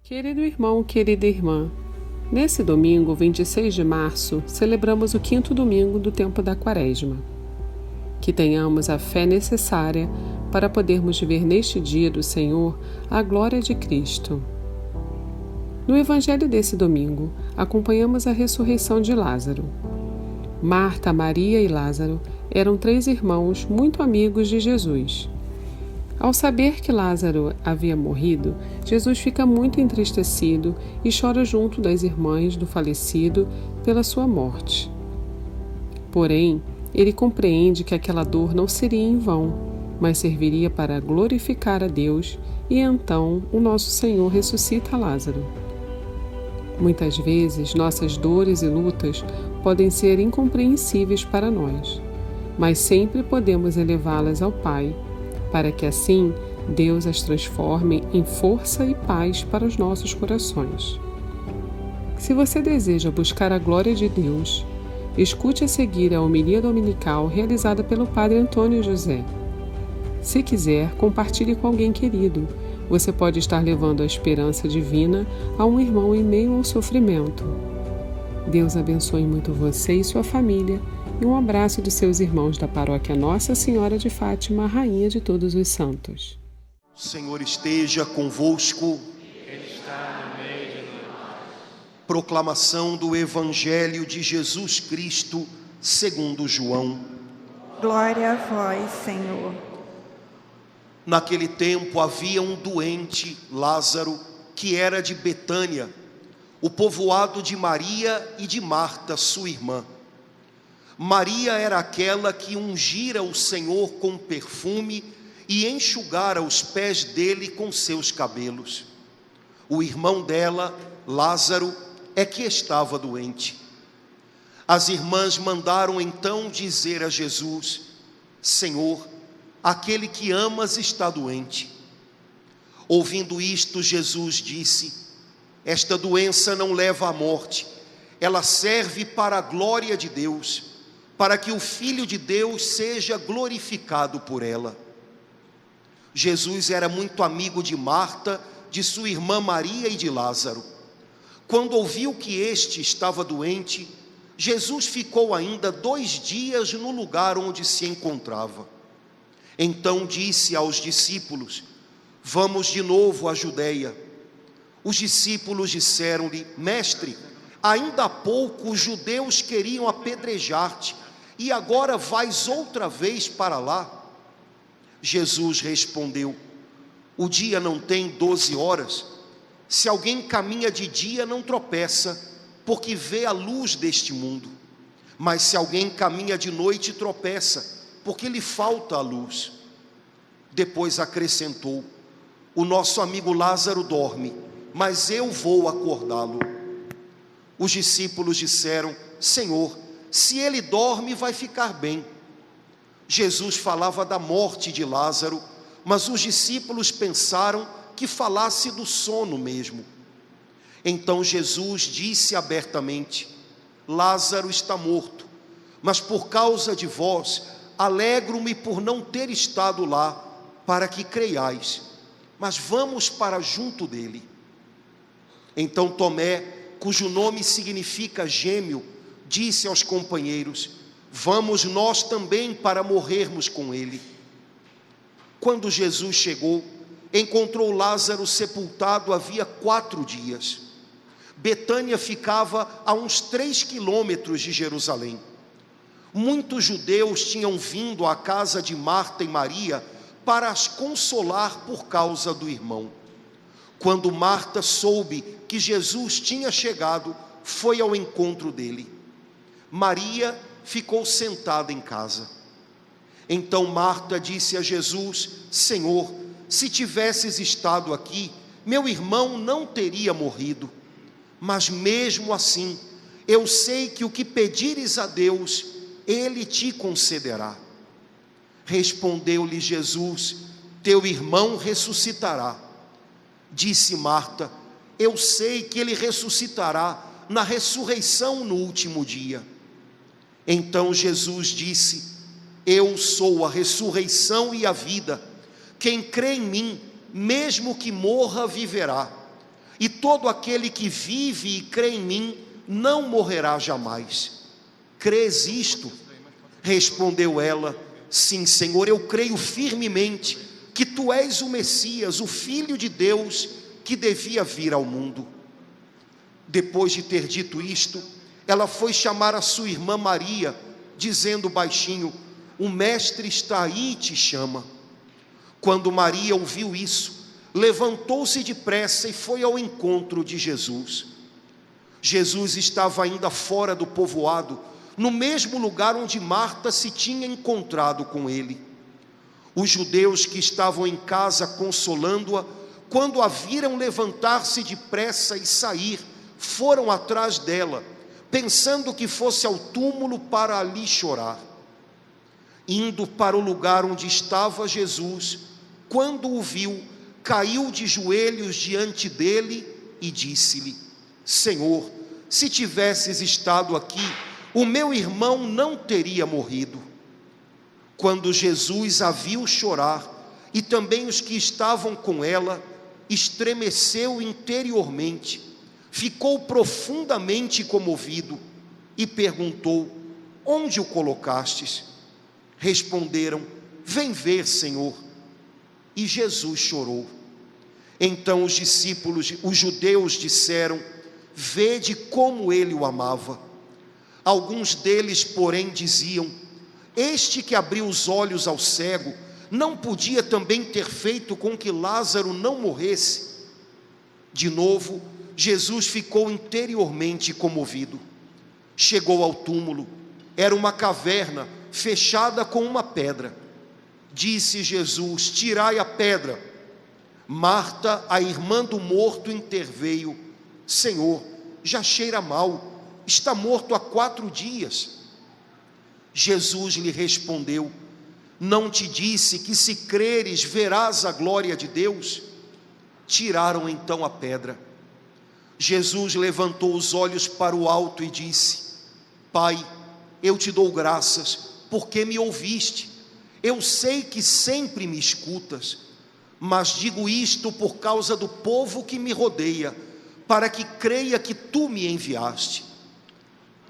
Querido irmão, querida irmã, nesse domingo, 26 de março, celebramos o quinto domingo do tempo da Quaresma. Que tenhamos a fé necessária para podermos ver neste dia do Senhor a glória de Cristo. No Evangelho desse domingo, acompanhamos a ressurreição de Lázaro. Marta, Maria e Lázaro eram 3 irmãos muito amigos de Jesus. Ao saber que Lázaro havia morrido, Jesus fica muito entristecido e chora junto das irmãs do falecido pela sua morte. Porém, ele compreende que aquela dor não seria em vão, mas serviria para glorificar a Deus, e então o nosso Senhor ressuscita Lázaro. Muitas vezes, nossas dores e lutas podem ser incompreensíveis para nós, mas sempre podemos elevá-las ao Pai, para que assim Deus as transforme em força e paz para os nossos corações. Se você deseja buscar a glória de Deus, escute a seguir a homilia dominical realizada pelo Padre Antônio José. Se quiser, compartilhe com alguém querido. Você pode estar levando a esperança divina a um irmão em meio ao sofrimento. Deus abençoe muito você e sua família. E um abraço dos seus irmãos da paróquia Nossa Senhora de Fátima, Rainha de todos os santos. O Senhor esteja convosco. Ele está no meio de nós. Proclamação do Evangelho de Jesus Cristo, segundo João. Glória a vós, Senhor. Naquele tempo havia um doente, Lázaro, que era de Betânia, o povoado de Maria e de Marta, sua irmã. Maria era aquela que ungira o Senhor com perfume e enxugara os pés dele com seus cabelos. O irmão dela, Lázaro, é que estava doente. As irmãs mandaram então dizer a Jesus: Senhor, aquele que amas está doente. Ouvindo isto, Jesus disse: esta doença não leva à morte, ela serve para a glória de Deus, para que o Filho de Deus seja glorificado por ela. Jesus era muito amigo de Marta, de sua irmã Maria e de Lázaro. Quando ouviu que este estava doente, Jesus ficou ainda 2 dias no lugar onde se encontrava. Então disse aos discípulos: vamos de novo à Judeia. Os discípulos disseram-lhe: Mestre, ainda há pouco os judeus queriam apedrejar-te, e agora vais outra vez para lá? Jesus respondeu: o dia não tem 12 horas? Se alguém caminha de dia não tropeça, porque vê a luz deste mundo. Mas se alguém caminha de noite tropeça, porque lhe falta a luz. Depois acrescentou: o nosso amigo Lázaro dorme, mas eu vou acordá-lo. Os discípulos disseram: Senhor, se ele dorme, vai ficar bem. Jesus falava da morte de Lázaro, mas os discípulos pensaram que falasse do sono mesmo. Então Jesus disse abertamente: Lázaro está morto, mas por causa de vós, alegro-me por não ter estado lá, para que creiais. Mas vamos para junto dele. Então Tomé, cujo nome significa gêmeo, disse aos companheiros: vamos nós também para morrermos com ele. Quando Jesus chegou, encontrou Lázaro sepultado havia 4 dias. Betânia ficava a uns 3 quilômetros de Jerusalém. Muitos judeus tinham vindo à casa de Marta e Maria para as consolar por causa do irmão. Quando Marta soube que Jesus tinha chegado, foi ao encontro dele. Maria ficou sentada em casa. Então Marta disse a Jesus: Senhor, se tivesses estado aqui, meu irmão não teria morrido. Mas mesmo assim, eu sei que o que pedires a Deus, Ele te concederá. Respondeu-lhe Jesus: teu irmão ressuscitará. Disse Marta: eu sei que ele ressuscitará na ressurreição no último dia. Então Jesus disse: eu sou a ressurreição e a vida. Quem crê em mim, mesmo que morra, viverá. e todo aquele que vive e crê em mim não morrerá jamais. Crês isto? Respondeu ela: sim, Senhor, eu creio firmemente que tu és o Messias, o Filho de Deus, que devia vir ao mundo. Depois de ter dito isto, ela foi chamar a sua irmã Maria, dizendo baixinho: o mestre está aí e te chama. Quando Maria ouviu isso, levantou-se depressa e foi ao encontro de Jesus. Jesus estava ainda fora do povoado, no mesmo lugar onde Marta se tinha encontrado com ele. Os judeus que estavam em casa consolando-a, quando a viram levantar-se depressa e sair, foram atrás dela, pensando que fosse ao túmulo para ali chorar. Indo para o lugar onde estava Jesus, quando o viu, caiu de joelhos diante dele e disse-lhe: Senhor, se tivesses estado aqui, o meu irmão não teria morrido. Quando Jesus a viu chorar, e também os que estavam com ela, estremeceu interiormente, ficou profundamente comovido e perguntou: onde o colocastes? Responderam: vem ver, Senhor. E Jesus chorou. Então os discípulos, os judeus, disseram: vede como ele o amava. Alguns deles, porém, diziam: este que abriu os olhos ao cego, não podia também ter feito com que Lázaro não morresse? De novo, Jesus ficou interiormente comovido. Chegou ao túmulo. Era uma caverna fechada com uma pedra. Disse Jesus: tirai a pedra. Marta, a irmã do morto, interveio: Senhor, já cheira mal, está morto há 4 dias. Jesus lhe respondeu: não te disse que se creres verás a glória de Deus? Tiraram então a pedra. Jesus levantou os olhos para o alto e disse: Pai, eu te dou graças, porque me ouviste. Eu sei que sempre me escutas, mas digo isto por causa do povo que me rodeia, para que creia que tu me enviaste.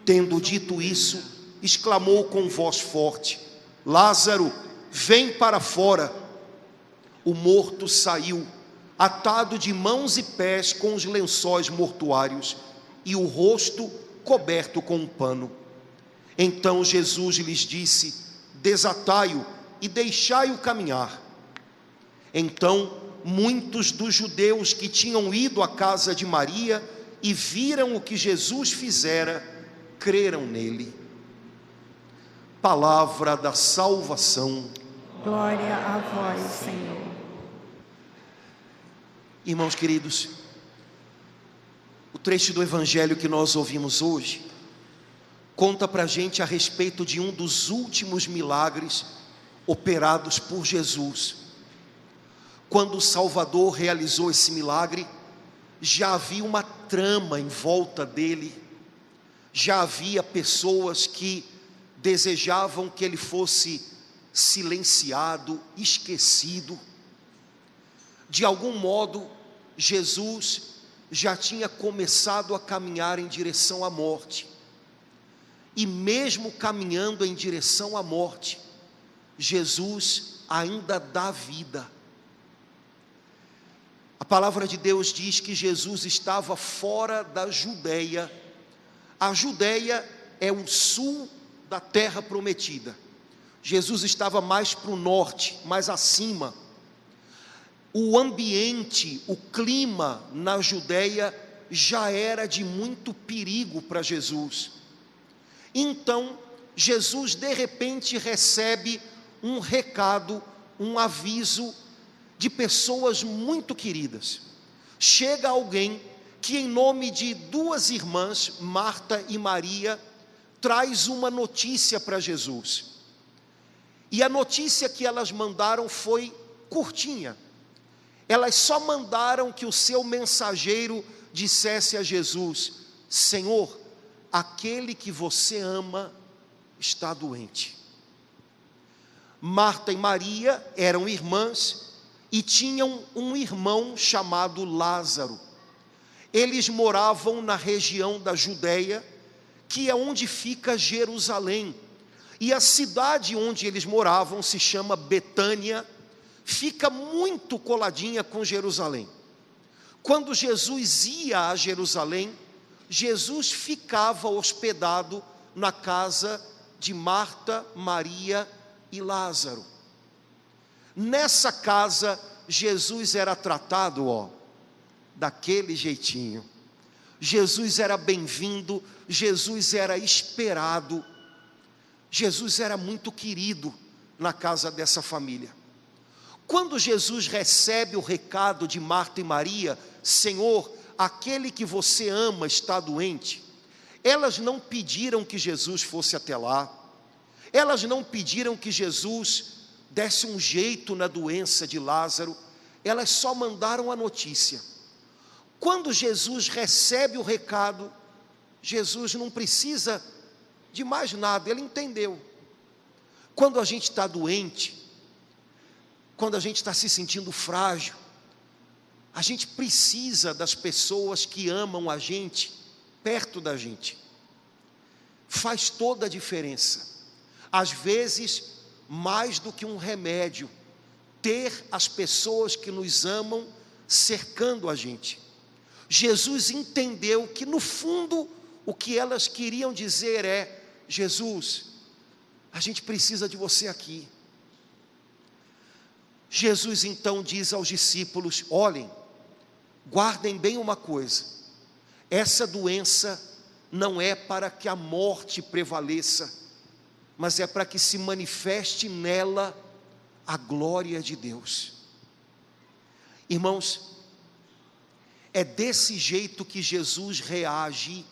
Tendo dito isso, exclamou com voz forte: Lázaro, vem para fora. O morto saiu, atado de mãos e pés com os lençóis mortuários, e o rosto coberto com um pano. Então Jesus lhes disse: desatai-o e deixai-o caminhar. Então muitos dos judeus que tinham ido à casa de Maria e viram o que Jesus fizera, creram nele. Palavra da salvação. Glória a vós, Senhor. Irmãos queridos, o trecho do evangelho que nós ouvimos hoje conta para a gente a respeito de um dos últimos milagres operados por Jesus. Quando o Salvador realizou esse milagre, já havia uma trama em volta dele, já havia pessoas que desejavam que ele fosse silenciado, esquecido. De algum modo, Jesus já tinha começado a caminhar em direção à morte. E mesmo caminhando em direção à morte, Jesus ainda dá vida. A palavra de Deus diz que Jesus estava fora da Judeia. A Judeia é o sul da terra prometida. Jesus estava mais para o norte, mais acima. O ambiente, o clima na Judeia já era de muito perigo para Jesus. Então, Jesus de repente recebe um recado, um aviso de pessoas muito queridas. Chega alguém que, em nome de 2 irmãs, Marta e Maria, traz uma notícia para Jesus. E a notícia que elas mandaram foi curtinha. Elas só mandaram que o seu mensageiro dissesse a Jesus: Senhor, aquele que você ama está doente. Marta e Maria eram irmãs e tinham um irmão chamado Lázaro. eles moravam na região da Judéia, que é onde fica Jerusalém. E a cidade onde eles moravam se chama Betânia, fica muito coladinha com Jerusalém. Quando Jesus ia a Jerusalém, Jesus ficava hospedado na casa de Marta, Maria e Lázaro. Nessa casa, Jesus era tratado, daquele jeitinho. Jesus era bem-vindo, Jesus era esperado, Jesus era muito querido na casa dessa família. Quando Jesus recebe o recado de Marta e Maria, Senhor, aquele que você ama está doente, elas não pediram que Jesus fosse até lá, elas não pediram que Jesus desse um jeito na doença de Lázaro, elas só mandaram a notícia. Quando Jesus recebe o recado, Jesus não precisa de mais nada, ele entendeu. Quando a gente está doente, quando a gente está se sentindo frágil, a gente precisa das pessoas que amam a gente perto da gente. Faz toda a diferença. Às vezes, mais do que um remédio, ter as pessoas que nos amam cercando a gente. Jesus entendeu que no fundo o que elas queriam dizer é: Jesus, a gente precisa de você aqui. Jesus então diz aos discípulos: olhem, guardem bem uma coisa, essa doença não é para que a morte prevaleça, mas é para que se manifeste nela a glória de Deus. Irmãos, é desse jeito que Jesus reage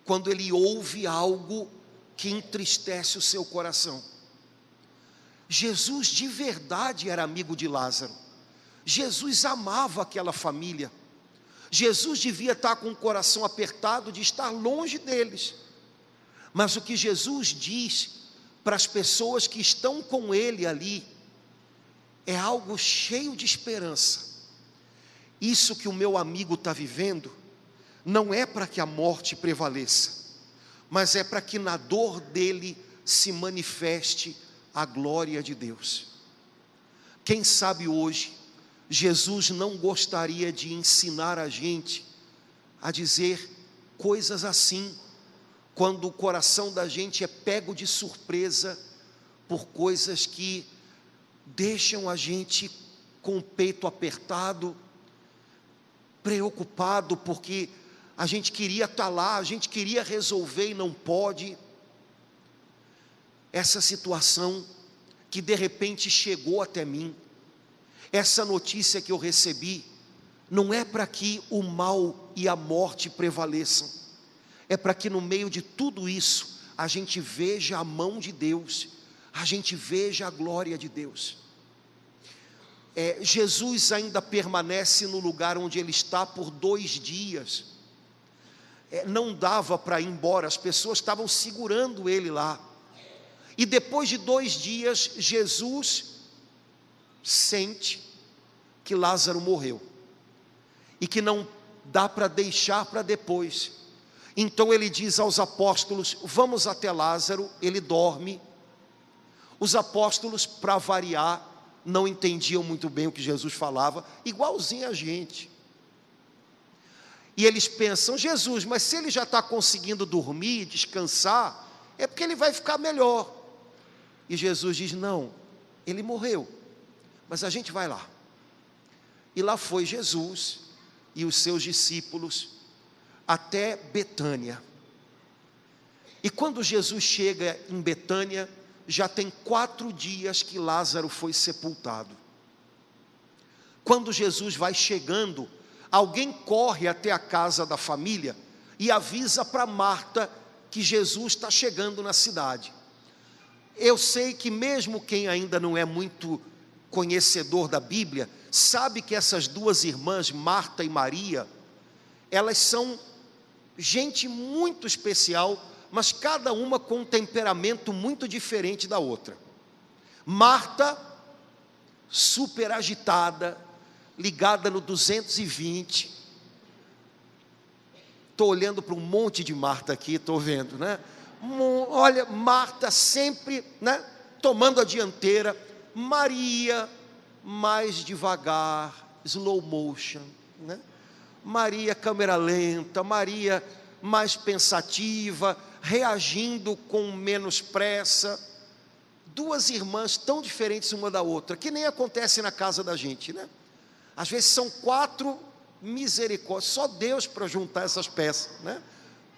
quando ele ouve algo que entristece o seu coração. Jesus de verdade era amigo de Lázaro, Jesus amava aquela família, Jesus devia estar com o coração apertado de estar longe deles, mas o que Jesus diz para as pessoas que estão com ele ali, é algo cheio de esperança. Isso que o meu amigo está vivendo, não é para que a morte prevaleça, mas é para que na dor dele se manifeste a glória de Deus. Quem sabe hoje, Jesus não gostaria de ensinar a gente a dizer coisas assim, quando o coração da gente é pego de surpresa por coisas que deixam a gente com o peito apertado, preocupado, porque a gente queria estar lá, a gente queria resolver e não pode. Essa situação que de repente chegou até mim, essa notícia que eu recebi, não é para que o mal e a morte prevaleçam, é para que no meio de tudo isso, a gente veja a mão de Deus, a gente veja a glória de Deus. Jesus ainda permanece no lugar onde ele está por 2 dias, não dava para ir embora, as pessoas estavam segurando ele lá, e depois de 2 dias, Jesus sente que Lázaro morreu, e que não dá para deixar para depois, então ele diz aos apóstolos: vamos até Lázaro, ele dorme. Os apóstolos, para variar, não entendiam muito bem o que Jesus falava, igualzinho a gente, e eles pensam: Jesus, mas se ele já está conseguindo dormir, descansar, é porque ele vai ficar melhor. E Jesus diz: não, ele morreu, mas a gente vai lá. E lá foi Jesus e os seus discípulos até Betânia. E quando Jesus chega em Betânia, já tem 4 dias que Lázaro foi sepultado. Quando Jesus vai chegando, alguém corre até a casa da família e avisa para Marta que Jesus está chegando na cidade. Eu sei que mesmo quem ainda não é muito conhecedor da Bíblia, sabe que essas 2 irmãs, Marta e Maria, elas são gente muito especial, mas cada uma com um temperamento muito diferente da outra. Marta, super agitada, ligada no 220, estou olhando para um monte de Marta aqui, estou vendo, né? Olha, Marta sempre, né, tomando a dianteira, Maria mais devagar, slow motion, né? Maria câmera lenta, Maria mais pensativa, reagindo com menos pressa. Duas irmãs tão diferentes uma da outra, que nem acontece na casa da gente, né? Às vezes são 4 misericórdias, só Deus para juntar essas peças, né?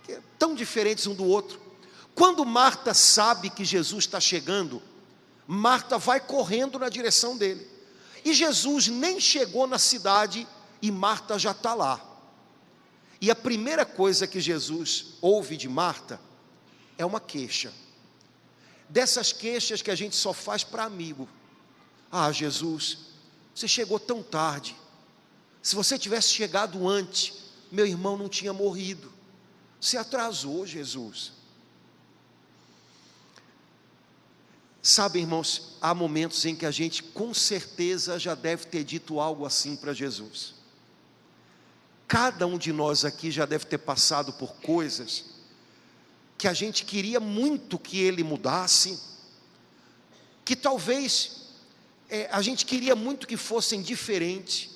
Que tão diferentes um do outro. Quando Marta sabe que Jesus está chegando, Marta vai correndo na direção dele, e Jesus nem chegou na cidade, e Marta já está lá. E a primeira coisa que Jesus ouve de Marta, é uma queixa, dessas queixas que a gente só faz para amigo. Ah, Jesus, você chegou tão tarde, se você tivesse chegado antes, meu irmão não tinha morrido, você atrasou, Jesus. Sabe, irmãos, há momentos em que a gente com certeza já deve ter dito algo assim para Jesus. Cada um de nós aqui já deve ter passado por coisas que a gente queria muito que ele mudasse, que talvez a gente queria muito que fossem diferentes,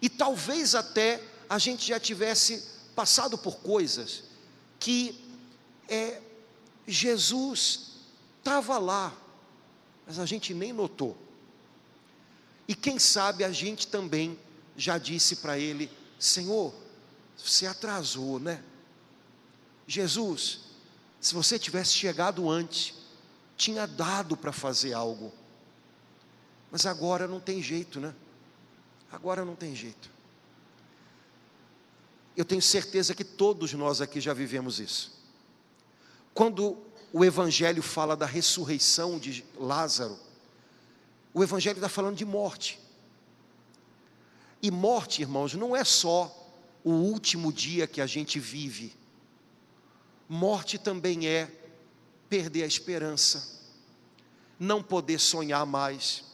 e talvez até a gente já tivesse passado por coisas que Jesus estava lá, mas a gente nem notou. E quem sabe a gente também já disse para ele: Senhor, você atrasou, né? Jesus, se você tivesse chegado antes, tinha dado para fazer algo, mas agora não tem jeito, né? Agora não tem jeito. Eu tenho certeza que todos nós aqui já vivemos isso. Quando o Evangelho fala da ressurreição de Lázaro, o Evangelho está falando de morte. E morte, irmãos, não é só o último dia que a gente vive. Morte também é perder a esperança, não poder sonhar mais,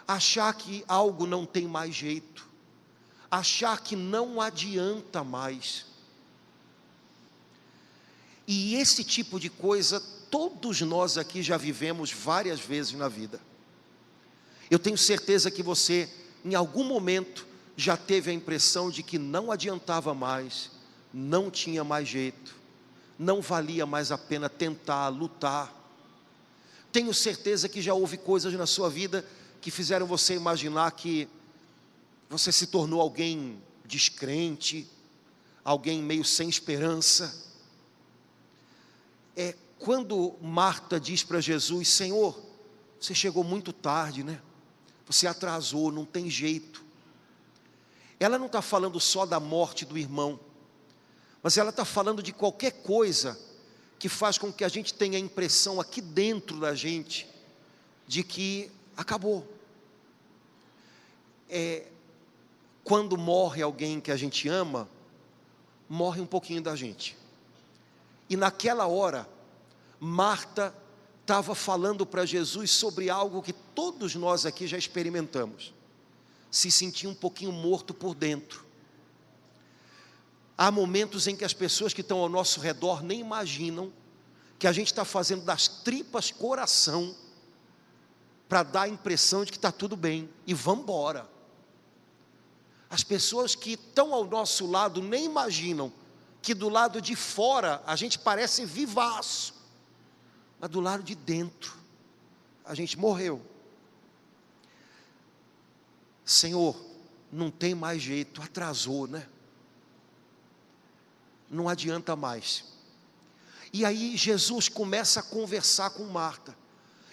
achar que algo não tem mais jeito, achar que não adianta mais. E esse tipo de coisa, todos nós aqui já vivemos várias vezes na vida. Eu tenho certeza que você, em algum momento, já teve a impressão de que não adiantava mais, não tinha mais jeito, não valia mais a pena tentar, lutar. Tenho certeza que já houve coisas na sua vida que fizeram você imaginar que você se tornou alguém descrente, alguém meio sem esperança. Quando Marta diz para Jesus: Senhor, você chegou muito tarde, né? Você atrasou, não tem jeito. Ela não está falando só da morte do irmão, mas ela está falando de qualquer coisa que faz com que a gente tenha a impressão aqui dentro da gente de que acabou. Quando morre alguém que a gente ama, morre um pouquinho da gente. E naquela hora, Marta estava falando para Jesus sobre algo que todos nós aqui já experimentamos: se sentir um pouquinho morto por dentro. Há momentos em que as pessoas que estão ao nosso redor nem imaginam que a gente está fazendo das tripas coração para dar a impressão de que está tudo bem e vamos embora. As pessoas que estão ao nosso lado nem imaginam que do lado de fora a gente parece vivaço, mas do lado de dentro a gente morreu. Senhor, não tem mais jeito, atrasou, né? Não adianta mais. E aí Jesus começa a conversar com Marta,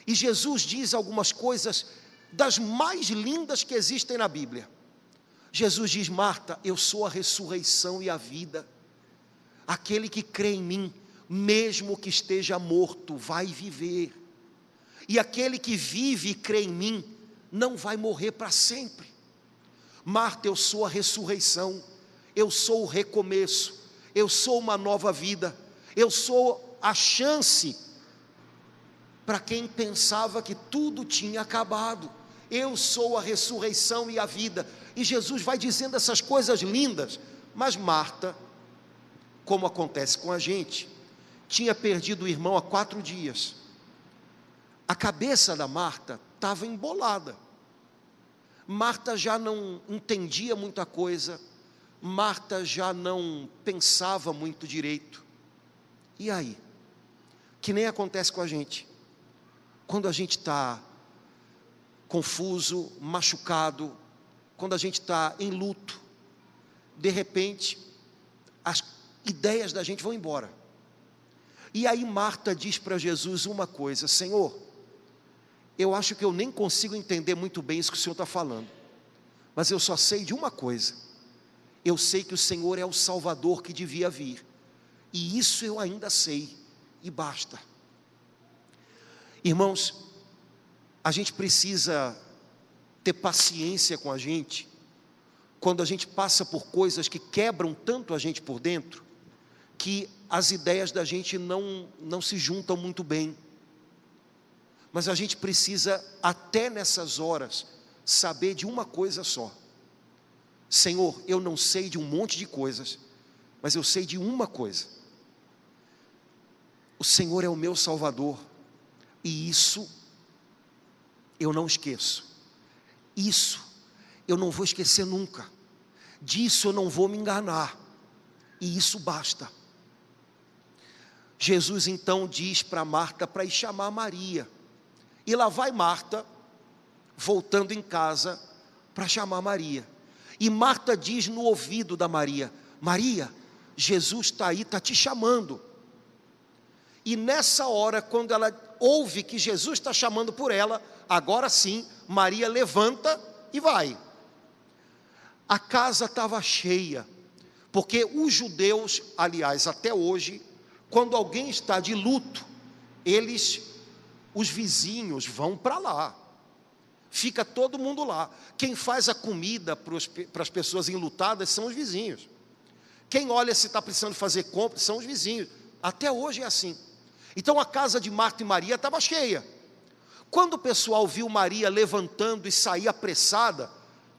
e Jesus diz algumas coisas das mais lindas que existem na Bíblia. Jesus diz: Marta, eu sou a ressurreição e a vida. Aquele que crê em mim, mesmo que esteja morto, vai viver. E aquele que vive e crê em mim, não vai morrer para sempre. Marta, eu sou a ressurreição, eu sou o recomeço, eu sou uma nova vida, eu sou a chance para quem pensava que tudo tinha acabado. Eu sou a ressurreição e a vida. E Jesus vai dizendo essas coisas lindas, mas Marta como acontece com a gente, tinha perdido o irmão há 4 dias. A cabeça da Marta estava embolada. Marta já não entendia muita coisa, Marta já não pensava muito direito. E aí? Que nem acontece com a gente. Quando a gente está confuso, machucado, quando a gente está em luto, de repente, as ideias da gente vão embora. E aí Marta diz para Jesus uma coisa: Senhor, eu acho que eu nem consigo entender muito bem isso que o Senhor está falando, mas eu só sei de uma coisa: eu sei que o Senhor é o Salvador que devia vir, e isso eu ainda sei, e basta. Irmãos, a gente precisa ter paciência com a gente, quando a gente passa por coisas que quebram tanto a gente por dentro, que as ideias da gente não se juntam muito bem. Mas a gente precisa, até nessas horas, saber de uma coisa só: Senhor, eu não sei de um monte de coisas, mas eu sei de uma coisa: o Senhor é o meu Salvador, e isso eu não esqueço, isso eu não vou esquecer nunca, disso eu não vou me enganar, e isso basta. Jesus então diz para Marta para ir chamar Maria, e lá vai Marta, voltando em casa, para chamar Maria, e Marta diz no ouvido da Maria: Maria, Jesus está aí, está te chamando. E nessa hora, quando ela ouve que Jesus está chamando por ela, agora sim, Maria levanta e vai. A casa estava cheia, porque os judeus, aliás, até hoje, quando alguém está de luto, os vizinhos vão para lá, fica todo mundo lá. Quem faz a comida para as pessoas enlutadas são os vizinhos. Quem olha se está precisando fazer compras são os vizinhos. Até hoje é assim. Então a casa de Marta e Maria estava cheia. Quando o pessoal viu Maria levantando e sair apressada,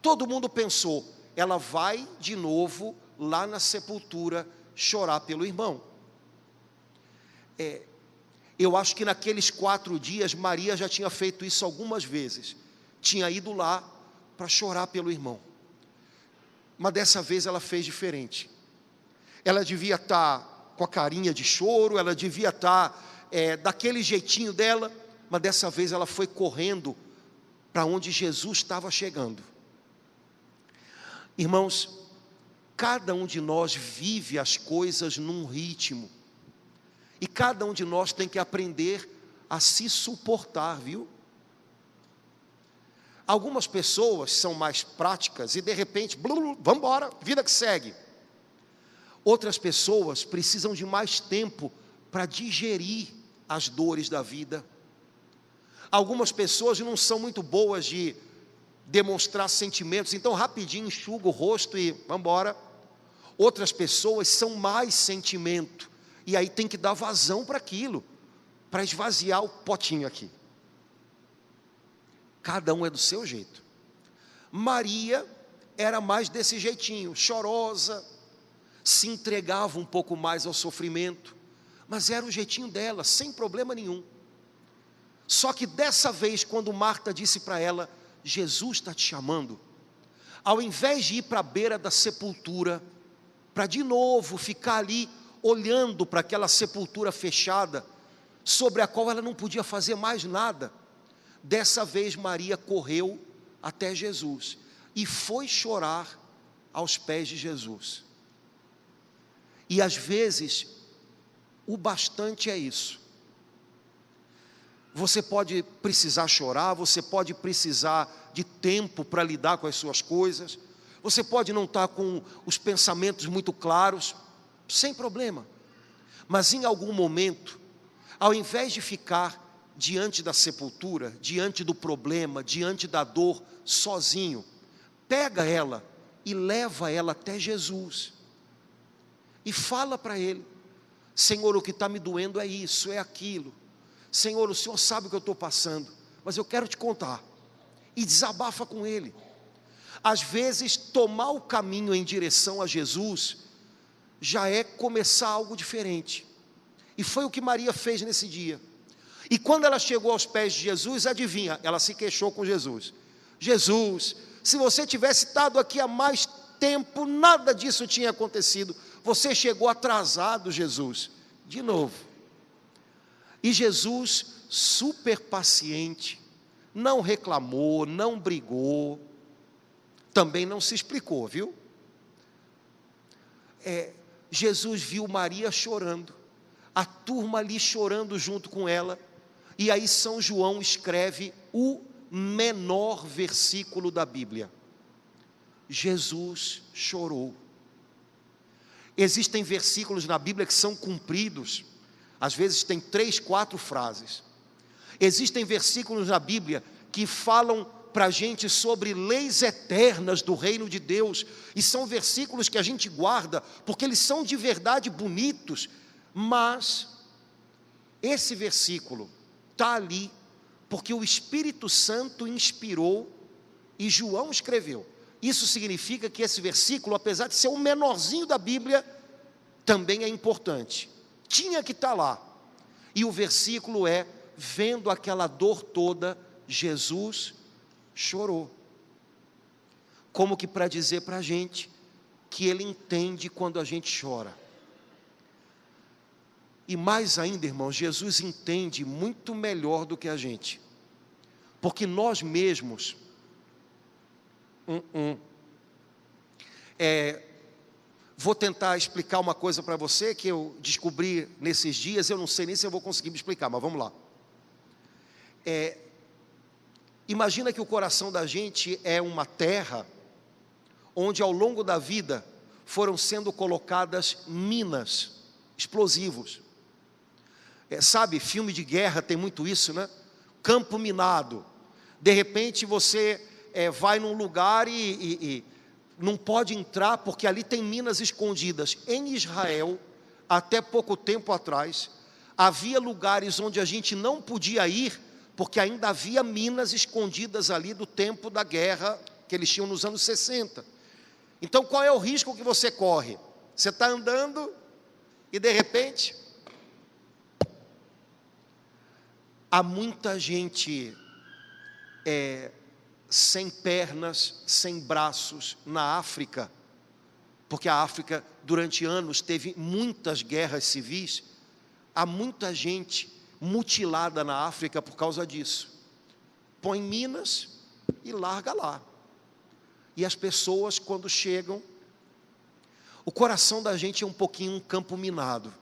todo mundo pensou: ela vai de novo lá na sepultura chorar pelo irmão. Eu acho que naqueles 4 dias Maria já tinha feito isso algumas vezes, tinha ido lá para chorar pelo irmão, mas dessa vez ela fez diferente. Ela devia estar com a carinha de choro, ela devia estar daquele jeitinho dela, mas dessa vez ela foi correndo para onde Jesus estava chegando. Irmãos, cada um de nós vive as coisas num ritmo, e cada um de nós tem que aprender a se suportar, viu? Algumas pessoas são mais práticas e de repente, vamos embora, vida que segue. Outras pessoas precisam de mais tempo para digerir as dores da vida. Algumas pessoas não são muito boas de demonstrar sentimentos, então rapidinho enxuga o rosto e vamos embora. Outras pessoas são mais sentimento, e aí tem que dar vazão para aquilo, para esvaziar o potinho aqui. Cada um é do seu jeito. Maria era mais desse jeitinho, chorosa, se entregava um pouco mais ao sofrimento, mas era o jeitinho dela, sem problema nenhum. Só que dessa vez, quando Marta disse para ela: Jesus está te chamando, ao invés de ir para a beira da sepultura, para de novo ficar ali olhando para aquela sepultura fechada, sobre a qual ela não podia fazer mais nada, dessa vez Maria correu até Jesus e foi chorar aos pés de Jesus. E às vezes o bastante é isso. Você pode precisar chorar, você pode precisar de tempo para lidar com as suas coisas, você pode não estar com os pensamentos muito claros, sem problema, mas em algum momento, ao invés de ficar diante da sepultura, diante do problema, diante da dor, sozinho, pega ela e leva ela até Jesus, e fala para Ele: Senhor, o que está me doendo é isso, é aquilo, Senhor, o Senhor sabe o que eu estou passando, mas eu quero te contar, e desabafa com Ele. Às vezes tomar o caminho em direção a Jesus já é começar algo diferente. E foi o que Maria fez nesse dia. E quando ela chegou aos pés de Jesus, adivinha, ela se queixou com Jesus. Jesus, se você tivesse estado aqui há mais tempo, nada disso tinha acontecido. Você chegou atrasado, Jesus. De novo. E Jesus, super paciente, não reclamou, não brigou, também não se explicou, viu? Jesus viu Maria chorando, a turma ali chorando junto com ela, e aí São João escreve o menor versículo da Bíblia. Jesus chorou. Existem versículos na Bíblia que são cumpridos, às vezes tem 3, 4 frases. Existem versículos na Bíblia que falam para a gente sobre leis eternas do reino de Deus, e são versículos que a gente guarda, porque eles são de verdade bonitos, mas esse versículo está ali, porque o Espírito Santo inspirou e João escreveu. Isso significa que esse versículo, apesar de ser o menorzinho da Bíblia, também é importante, tinha que estar lá. E o versículo é: vendo aquela dor toda, Jesus chorou. Como que para dizer para a gente que Ele entende quando a gente chora. E mais ainda, irmãos, Jesus entende muito melhor do que a gente, porque nós mesmos, vou tentar explicar uma coisa para você que eu descobri nesses dias, eu não sei nem se eu vou conseguir me explicar, mas vamos lá. Imagina que o coração da gente é uma terra, onde ao longo da vida foram sendo colocadas minas, explosivos. Sabe, filme de guerra tem muito isso, né? Campo minado. De repente você vai num lugar e não pode entrar porque ali tem minas escondidas. Em Israel, até pouco tempo atrás, havia lugares onde a gente não podia ir, porque ainda havia minas escondidas ali do tempo da guerra que eles tinham nos anos 60. Então qual é o risco que você corre? Você está andando e de repente há muita gente sem pernas, sem braços na África, porque a África durante anos teve muitas guerras civis. Há muita gente mutilada na África por causa disso. Põe minas e larga lá. E as pessoas, quando chegam, o coração da gente é um pouquinho um campo minado.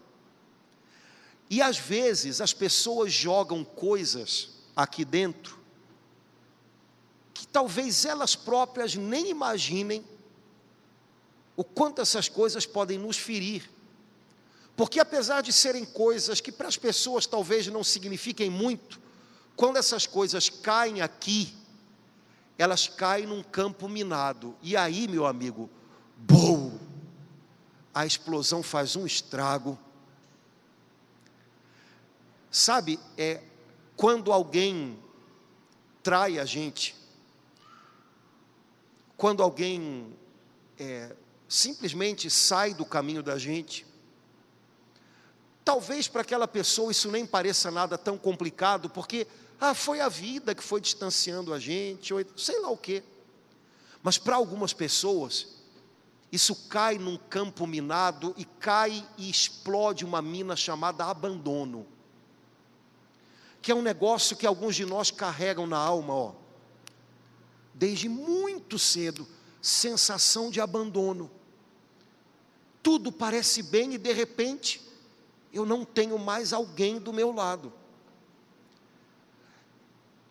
E às vezes as pessoas jogam coisas aqui dentro que talvez elas próprias nem imaginem o quanto essas coisas podem nos ferir. Porque apesar de serem coisas que para as pessoas talvez não signifiquem muito, quando essas coisas caem aqui, elas caem num campo minado. E aí, meu amigo, bum, a explosão faz um estrago. Sabe, quando alguém trai a gente, quando alguém simplesmente sai do caminho da gente, talvez para aquela pessoa isso nem pareça nada tão complicado, porque foi a vida que foi distanciando a gente, ou sei lá o quê. Mas para algumas pessoas, isso cai num campo minado e cai e explode uma mina chamada abandono, que é um negócio que alguns de nós carregam na alma, desde muito cedo, sensação de abandono. Tudo parece bem e de repente eu não tenho mais alguém do meu lado.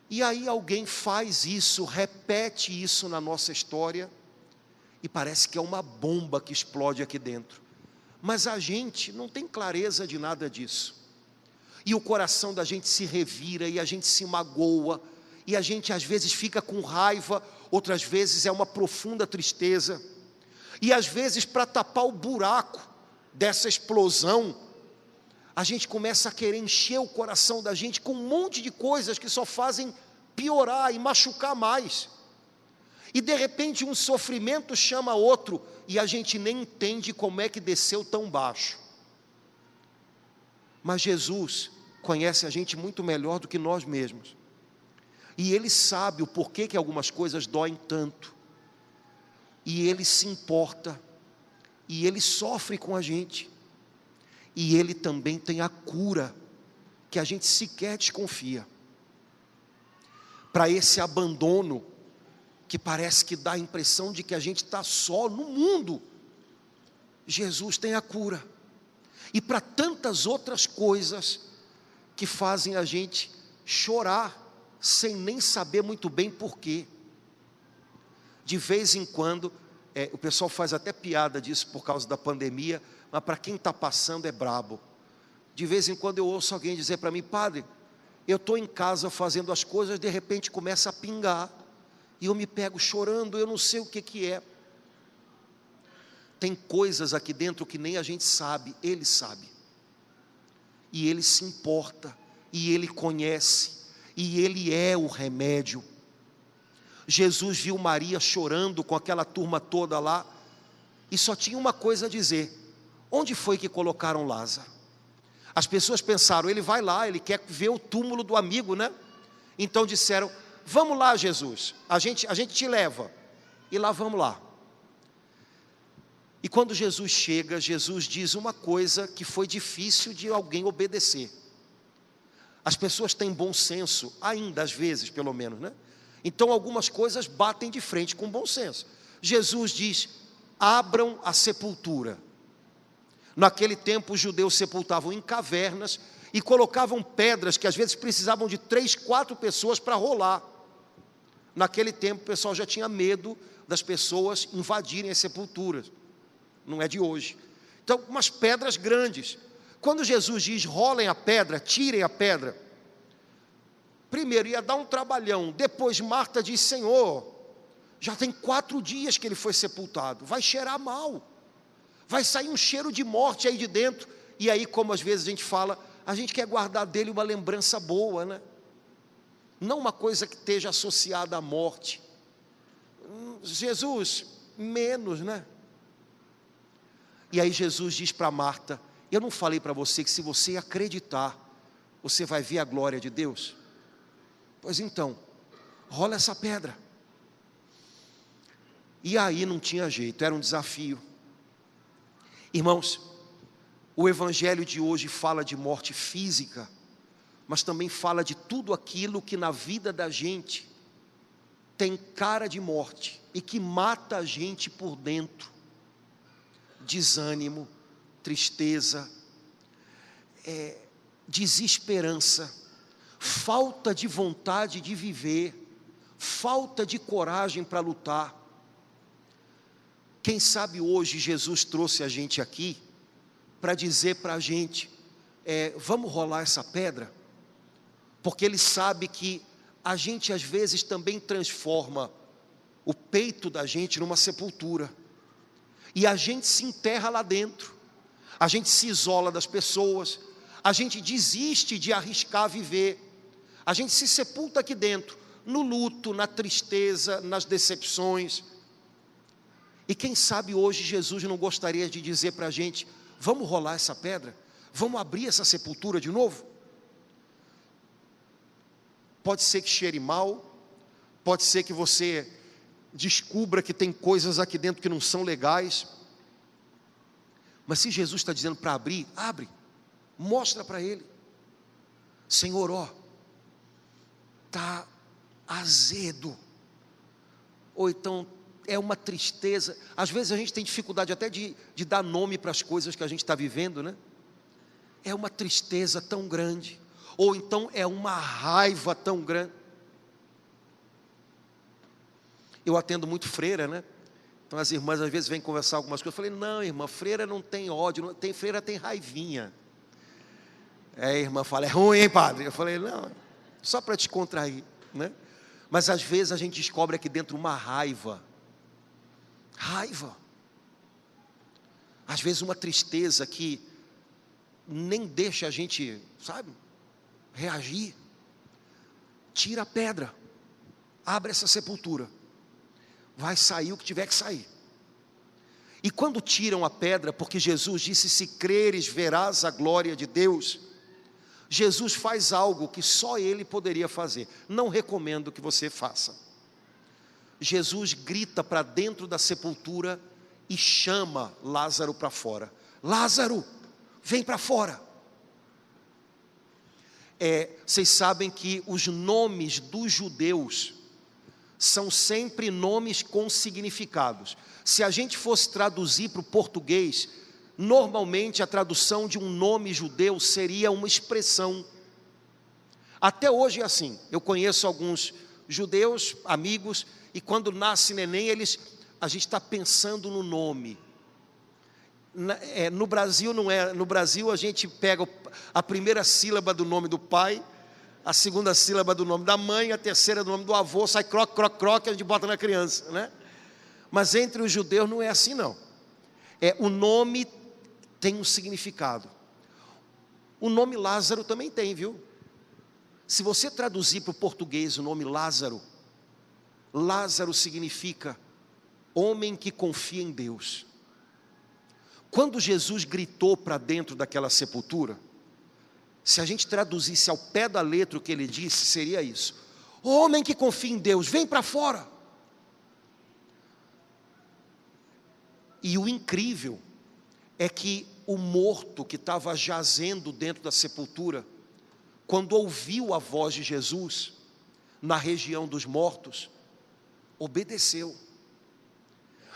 E aí alguém faz isso, repete isso na nossa história, e parece que é uma bomba que explode aqui dentro. Mas a gente não tem clareza de nada disso. E o coração da gente se revira, e a gente se magoa, e a gente às vezes fica com raiva, outras vezes é uma profunda tristeza. E às vezes, para tapar o buraco dessa explosão, a gente começa a querer encher o coração da gente com um monte de coisas que só fazem piorar e machucar mais. E de repente um sofrimento chama outro, e a gente nem entende como é que desceu tão baixo. Mas Jesus conhece a gente muito melhor do que nós mesmos. E Ele sabe o porquê que algumas coisas doem tanto. E Ele se importa. E Ele sofre com a gente. E Ele também tem a cura, que a gente sequer desconfia. Para esse abandono, que parece que dá a impressão de que a gente está só no mundo, Jesus tem a cura. E para tantas outras coisas que fazem a gente chorar, sem nem saber muito bem porquê. De vez em quando, o pessoal faz até piada disso por causa da pandemia, mas para quem está passando é brabo. De vez em quando eu ouço alguém dizer para mim: padre, eu estou em casa fazendo as coisas, de repente começa a pingar, e eu me pego chorando, eu não sei o que é. Tem coisas aqui dentro que nem a gente sabe, Ele sabe. E Ele se importa, e Ele conhece, e Ele é o remédio. Jesus viu Maria chorando com aquela turma toda lá, e só tinha uma coisa a dizer: onde foi que colocaram Lázaro? As pessoas pensaram, ele vai lá, ele quer ver o túmulo do amigo, né? Então disseram: vamos lá, Jesus, a gente te leva. E lá vamos lá. E quando Jesus chega, Jesus diz uma coisa que foi difícil de alguém obedecer. As pessoas têm bom senso, ainda às vezes, pelo menos, né? Então algumas coisas batem de frente com bom senso. Jesus diz: abram a sepultura. Naquele tempo os judeus sepultavam em cavernas e colocavam pedras que às vezes precisavam de 3, 4 pessoas para rolar. Naquele tempo o pessoal já tinha medo das pessoas invadirem as sepulturas. Não é de hoje. Então, umas pedras grandes. Quando Jesus diz: rolem a pedra, tirem a pedra, primeiro ia dar um trabalhão. Depois Marta diz: Senhor, já tem 4 dias que ele foi sepultado, vai cheirar mal, vai sair um cheiro de morte aí de dentro. E aí, como às vezes a gente fala, a gente quer guardar dele uma lembrança boa, né? Não uma coisa que esteja associada à morte. Jesus, menos, né? E aí Jesus diz para Marta: eu não falei para você que se você acreditar, você vai ver a glória de Deus? Pois então, rola essa pedra. E aí não tinha jeito, era um desafio. Irmãos, o evangelho de hoje fala de morte física, mas também fala de tudo aquilo que na vida da gente tem cara de morte e que mata a gente por dentro. Desânimo, tristeza, desesperança, falta de vontade de viver, falta de coragem para lutar. Quem sabe hoje Jesus trouxe a gente aqui para dizer para a gente: vamos rolar essa pedra? Porque Ele sabe que a gente às vezes também transforma o peito da gente numa sepultura, e a gente se enterra lá dentro, a gente se isola das pessoas, a gente desiste de arriscar viver, a gente se sepulta aqui dentro, no luto, na tristeza, nas decepções. E quem sabe hoje Jesus não gostaria de dizer para a gente: vamos rolar essa pedra? Vamos abrir essa sepultura de novo? Pode ser que cheire mal, pode ser que você descubra que tem coisas aqui dentro que não são legais, mas se Jesus está dizendo para abrir, abre, mostra para Ele: Senhor, está azedo, ou então é uma tristeza. Às vezes a gente tem dificuldade até de dar nome para as coisas que a gente está vivendo, né? É uma tristeza tão grande, ou então é uma raiva tão grande. Eu atendo muito freira, né? Então as irmãs às vezes vêm conversar algumas coisas. Eu falei: não, irmã, freira não tem ódio, freira tem raivinha. A irmã fala: é ruim, hein, padre? Eu falei: não, só para te contrair, né? Mas às vezes a gente descobre aqui dentro uma raiva. Às vezes uma tristeza que nem deixa a gente, sabe, reagir. Tira a pedra, abre essa sepultura. vai sair o que tiver que sair. E quando tiram a pedra, porque Jesus disse: se creres, verás a glória de Deus, Jesus faz algo que só Ele poderia fazer. Não recomendo que você faça. Jesus grita para dentro da sepultura e chama Lázaro para fora. Lázaro, vem para fora. Vocês sabem que os nomes dos judeus são sempre nomes com significados. Se a gente fosse traduzir para o português, normalmente a tradução de um nome judeu seria uma expressão. Até hoje é assim. Eu conheço alguns judeus, amigos, e quando nasce neném, a gente está pensando no nome. No Brasil não é. No Brasil a gente pega a primeira sílaba do nome do pai, a segunda sílaba do nome da mãe, a terceira do nome do avô, sai croc, croc, croc, a gente bota na criança, né? Mas entre os judeus não é assim não. O nome tem um significado. O nome Lázaro também tem, viu? Se você traduzir para o português o nome Lázaro, Lázaro significa homem que confia em Deus. Quando Jesus gritou para dentro daquela sepultura, se a gente traduzisse ao pé da letra o que ele disse, seria isso: homem que confia em Deus, vem para fora. E o incrível é que o morto que estava jazendo dentro da sepultura, quando ouviu a voz de Jesus, na região dos mortos, obedeceu.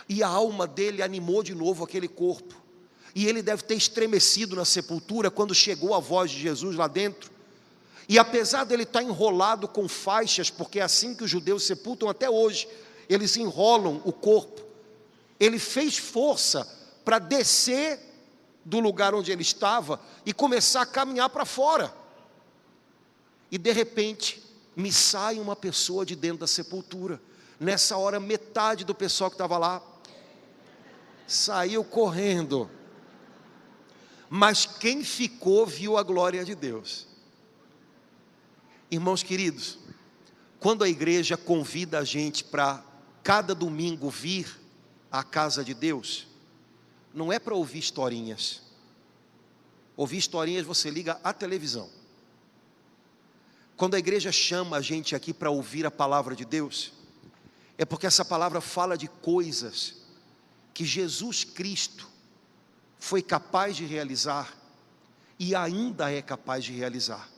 E a alma dele animou de novo aquele corpo. E ele deve ter estremecido na sepultura quando chegou a voz de Jesus lá dentro. E apesar dele estar enrolado com faixas, porque é assim que os judeus sepultam até hoje, eles enrolam o corpo. Ele fez força para descer do lugar onde ele estava e começar a caminhar para fora. E de repente, me sai uma pessoa de dentro da sepultura. Nessa hora, metade do pessoal que estava lá saiu correndo. Mas quem ficou viu a glória de Deus. Irmãos queridos, quando a igreja convida a gente para cada domingo vir à casa de Deus, não é para ouvir historinhas. Ouvir historinhas você liga à televisão. Quando a igreja chama a gente aqui para ouvir a palavra de Deus, é porque essa palavra fala de coisas que Jesus Cristo foi capaz de realizar e ainda é capaz de realizar.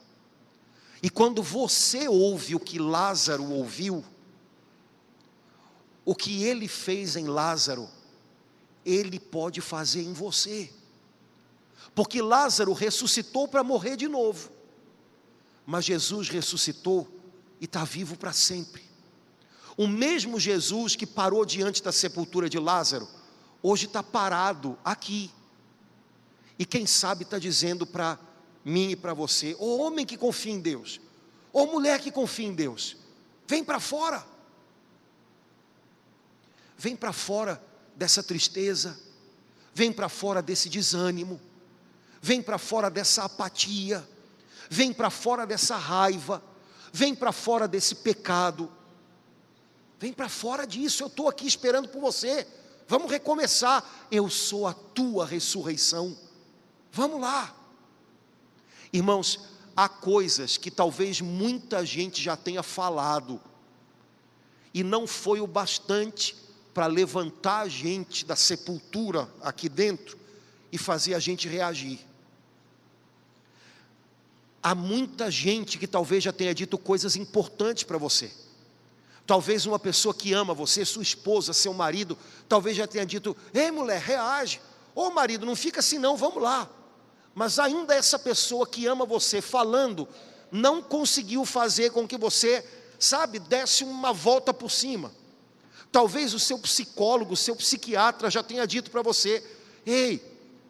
E quando você ouve o que Lázaro ouviu, o que ele fez em Lázaro, ele pode fazer em você. Porque Lázaro ressuscitou para morrer de novo, mas Jesus ressuscitou e está vivo para sempre. O mesmo Jesus que parou diante da sepultura de Lázaro, hoje está parado aqui. E quem sabe está dizendo para mim e para você: ô homem que confia em Deus, ô mulher que confia em Deus, vem para fora. Vem para fora dessa tristeza, vem para fora desse desânimo, vem para fora dessa apatia, vem para fora dessa raiva, vem para fora desse pecado, vem para fora disso. Eu estou aqui esperando por você, vamos recomeçar. Eu sou a tua ressurreição, vamos lá. Irmãos, há coisas que talvez muita gente já tenha falado, e não foi o bastante para levantar a gente da sepultura aqui dentro e fazer a gente reagir. Há muita gente que talvez já tenha dito coisas importantes para você. Talvez uma pessoa que ama você, sua esposa, seu marido, talvez já tenha dito: ei mulher, reage, ô marido, não fica assim não, vamos lá. Mas ainda essa pessoa que ama você falando, não conseguiu fazer com que você, desse uma volta por cima. Talvez o seu psicólogo, o seu psiquiatra já tenha dito para você: ei,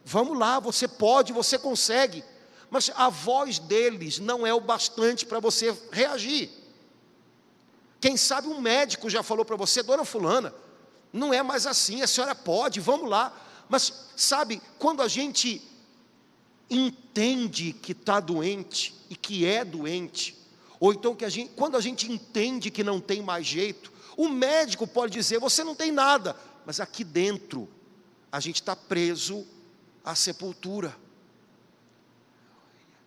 vamos lá, você pode, você consegue. Mas a voz deles não é o bastante para você reagir. Quem sabe um médico já falou para você: dona fulana, não é mais assim, a senhora pode, vamos lá. Mas quando a gente entende que está doente e que é doente, ou então quando a gente entende que não tem mais jeito, O médico pode dizer, você não tem nada, mas aqui dentro, a gente está preso à sepultura.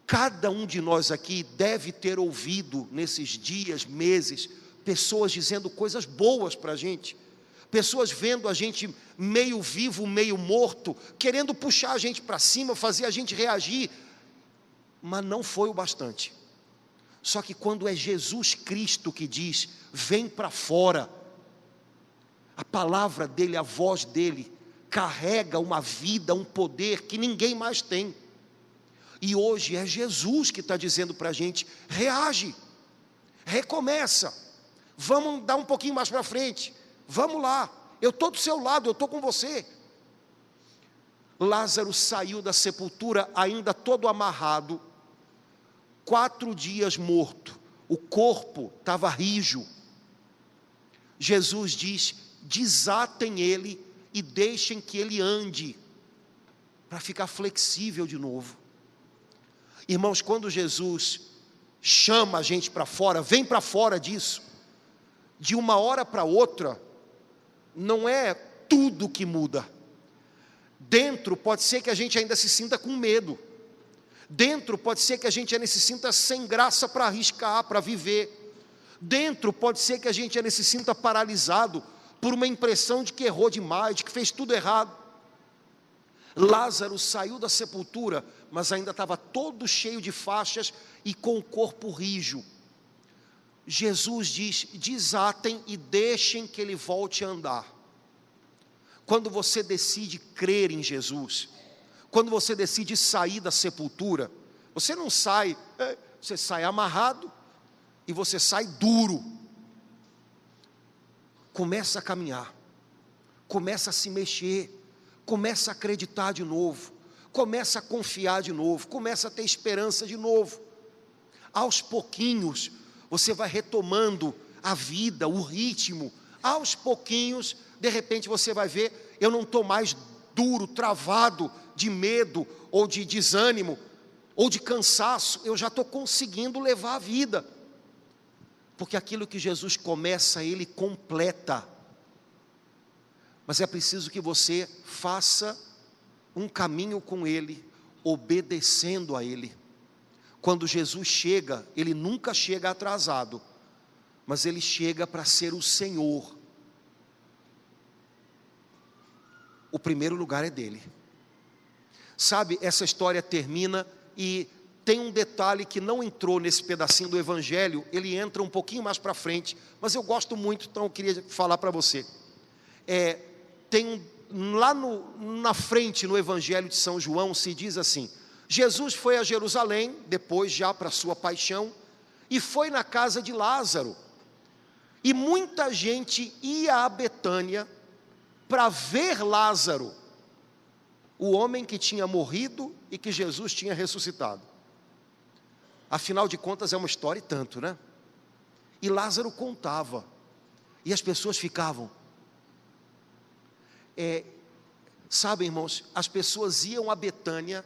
Cada um de nós aqui deve ter ouvido nesses dias, meses, pessoas dizendo coisas boas para a gente, pessoas vendo a gente meio vivo, meio morto, querendo puxar a gente para cima, fazer a gente reagir, mas não foi o bastante. Só que quando é Jesus Cristo que diz, vem para fora, a palavra dele, a voz dele, carrega uma vida, um poder que ninguém mais tem. E hoje é Jesus que está dizendo para a gente, reage, recomeça, vamos dar um pouquinho mais para frente, vamos lá, eu estou do seu lado, eu estou com você. Lázaro saiu da sepultura ainda todo amarrado, 4 dias morto, o corpo estava rijo. Jesus diz, desatem ele e deixem que ele ande, para ficar flexível de novo. Irmãos, quando Jesus chama a gente para fora, vem para fora disso, de uma hora para outra, não é tudo que muda. Dentro pode ser que a gente ainda se sinta com medo, dentro pode ser que a gente ainda se sinta sem graça para arriscar, para viver, dentro pode ser que a gente ainda se sinta paralisado, por uma impressão de que errou demais, de que fez tudo errado. Lázaro saiu da sepultura, mas ainda estava todo cheio de faixas e com o corpo rijo. Jesus diz, desatem e deixem que ele volte a andar. Quando você decide crer em Jesus, quando você decide sair da sepultura, você não sai, você sai amarrado e você sai duro. Começa a caminhar, começa a se mexer, começa a acreditar de novo, começa a confiar de novo, começa a ter esperança de novo. Aos pouquinhos, você vai retomando a vida, o ritmo. Aos pouquinhos, de repente você vai ver, eu não estou mais duro, travado de medo, ou de desânimo, ou de cansaço, eu já estou conseguindo levar a vida. Porque aquilo que Jesus começa, Ele completa. Mas é preciso que você faça um caminho com Ele, obedecendo a Ele. Quando Jesus chega, Ele nunca chega atrasado, mas Ele chega para ser o Senhor. O primeiro lugar é dele. Sabe, essa história termina e tem um detalhe que não entrou nesse pedacinho do Evangelho, ele entra um pouquinho mais para frente, mas eu gosto muito, então eu queria falar para você. Lá na frente, no Evangelho de São João, se diz assim, Jesus foi a Jerusalém, depois já para a sua paixão, e foi na casa de Lázaro, e muita gente ia a Betânia para ver Lázaro, o homem que tinha morrido e que Jesus tinha ressuscitado. Afinal de contas é uma história e tanto, né? E Lázaro contava, e as pessoas ficavam. Sabe, irmãos, as pessoas iam a Betânia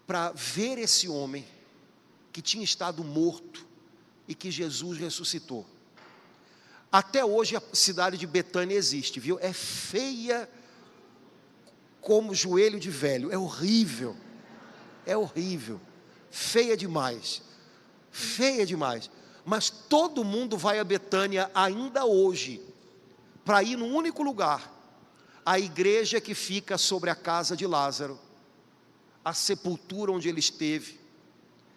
para ver esse homem que tinha estado morto e que Jesus ressuscitou. Até hoje a cidade de Betânia existe, viu? É feia como joelho de velho, é horrível, feia demais, mas todo mundo vai a Betânia ainda hoje, para ir num único lugar, a igreja que fica sobre a casa de Lázaro, a sepultura onde ele esteve,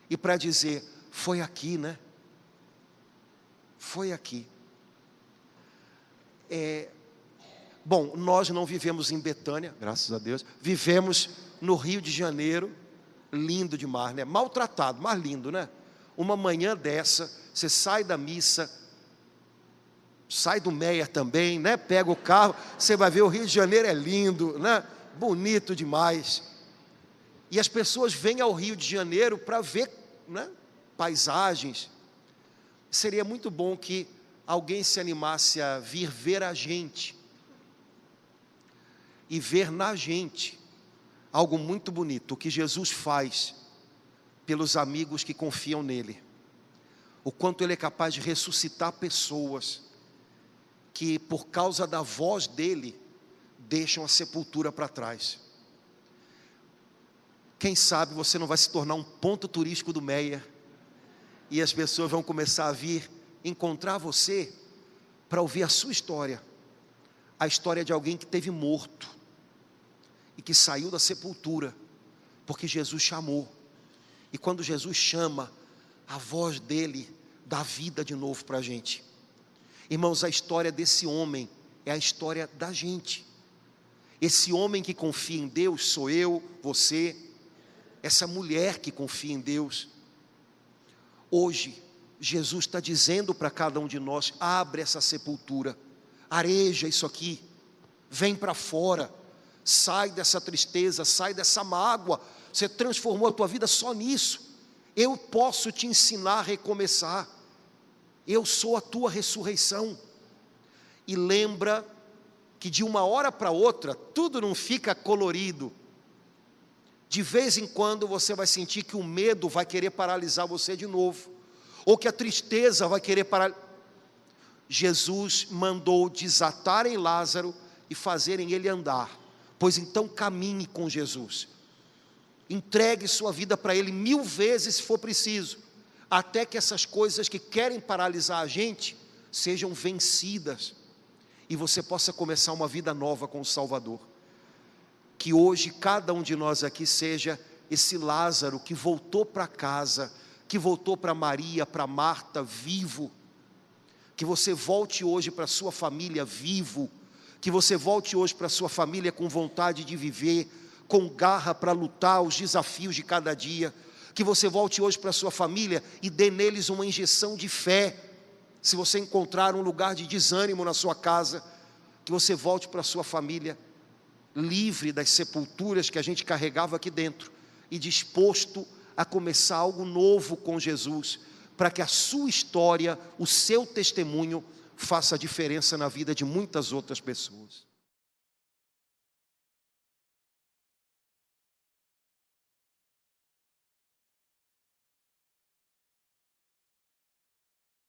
e para dizer, foi aqui, né? Foi aqui. Bom, nós não vivemos em Betânia, graças a Deus, vivemos no Rio de Janeiro, lindo demais, né? Maltratado, mas lindo, né? Uma manhã dessa, você sai da missa, sai do Meia também, né? Pega o carro, você vai ver o Rio de Janeiro é lindo, né? Bonito demais. E as pessoas vêm ao Rio de Janeiro para ver, né? Paisagens. Seria muito bom que alguém se animasse a vir ver a gente e ver na gente algo muito bonito, o que Jesus faz pelos amigos que confiam nele, o quanto ele é capaz de ressuscitar pessoas que por causa da voz dele, deixam a sepultura para trás. Quem sabe você não vai se tornar um ponto turístico do Meia, e as pessoas vão começar a vir encontrar você, para ouvir a sua história, a história de alguém que esteve morto, e que saiu da sepultura, porque Jesus chamou, e quando Jesus chama, a voz dele dá vida de novo para a gente. Irmãos, a história desse homem é a história da gente. Esse homem que confia em Deus sou eu, você, essa mulher que confia em Deus. Hoje, Jesus está dizendo para cada um de nós: abre essa sepultura, areja isso aqui, vem para fora, sai dessa tristeza, sai dessa mágoa. Você transformou a tua vida só nisso. Eu posso te ensinar a recomeçar. Eu sou a tua ressurreição. E lembra que de uma hora para outra, tudo não fica colorido. De vez em quando você vai sentir que o medo vai querer paralisar você de novo, ou que a tristeza vai querer paralisar. Jesus mandou desatarem Lázaro e fazerem ele andar. Pois então caminhe com Jesus. Entregue sua vida para ele 1000 vezes se for preciso, até que essas coisas que querem paralisar a gente sejam vencidas e você possa começar uma vida nova com o Salvador. Que hoje cada um de nós aqui seja esse Lázaro que voltou para casa, que voltou para Maria, para Marta, vivo. Que você volte hoje para a sua família vivo, que você volte hoje para a sua família com vontade de viver, com garra para lutar os desafios de cada dia. Que você volte hoje para a sua família e dê neles uma injeção de fé. Se você encontrar um lugar de desânimo na sua casa, que você volte para a sua família livre das sepulturas que a gente carregava aqui dentro e disposto a começar algo novo com Jesus, para que a sua história, o seu testemunho faça diferença na vida de muitas outras pessoas.